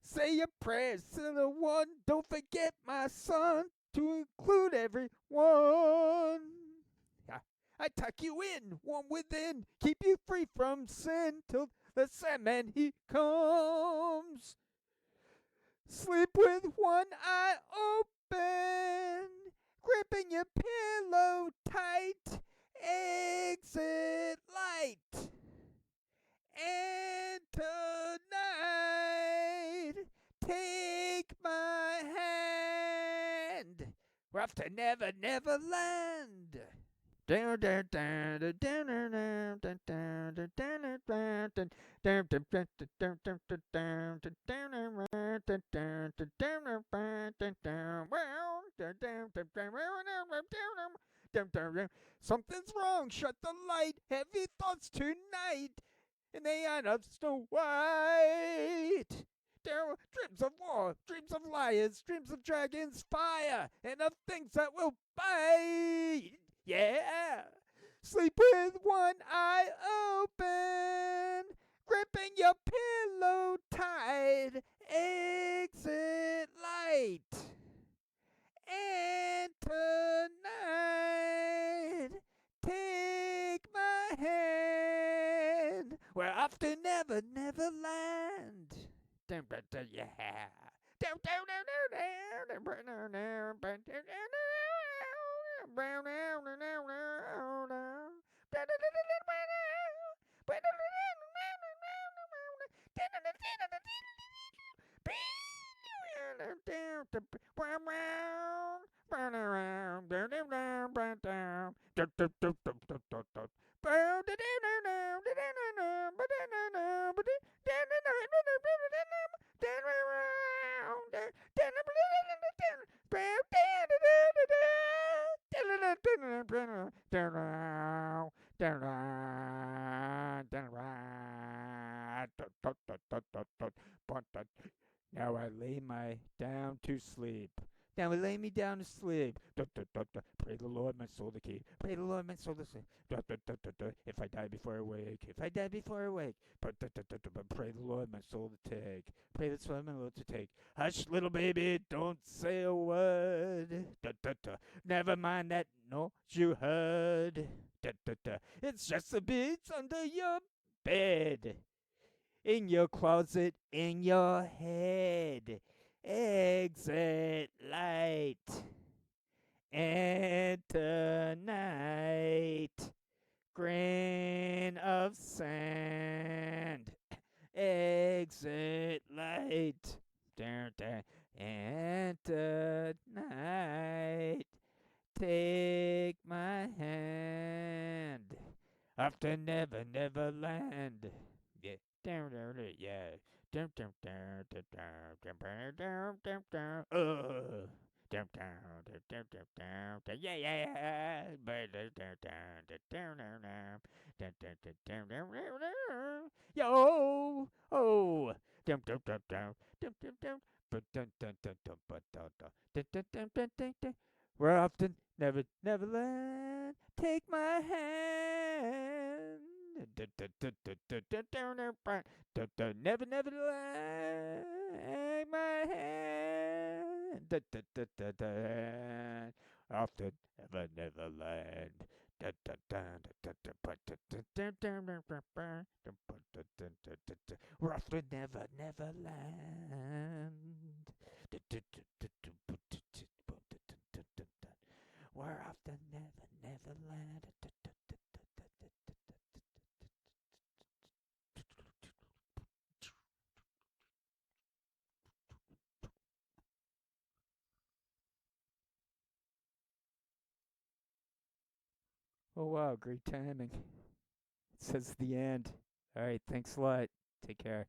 Say your prayers to the one. Don't forget, my son, to include everyone. Yeah. I tuck you in, warm within, keep you free from sin till the Sandman he comes. Sleep with one eye open, gripping your pillow tight. Exit light. And tonight, take my hand. We're off to Never Never Land. Something's wrong, shut the light. Heavy thoughts tonight in the eye of Snow White. There are dreams of war, dreams of liars, dreams of dragons, fire, and of things that will bite. Yeah. Sleep with one eye open, gripping your pillow tight. Exit light. And tonight, take my hand. We're off to Never Never Land. Yeah. Now I lay my down to sleep. Now I lay me down to sleep. Pray the Lord my soul to keep. Pray the Lord my soul to sleep. If I die before I wake. If I die before I wake. But pray the Lord my soul to take. Pray the Lord my Lord to take. Hush, little baby, don't say a word. Never mind that noise you heard. It's just the beats under your bed, in your closet, in your head. Exit light. And tonight, grain of sand. Exit light. And tonight, take my hand. Off to Never Never Land. Yeah. Yeah. Yeah, yeah. Yo. Oh. We're off to Never Never Land. Take my hand. Never Never Land. My hand. Off to Never Never Land. We're off to Never Never Land. We're off to Never Never Land. Oh wow, great timing. It says the end. All right, thanks a lot. Take care.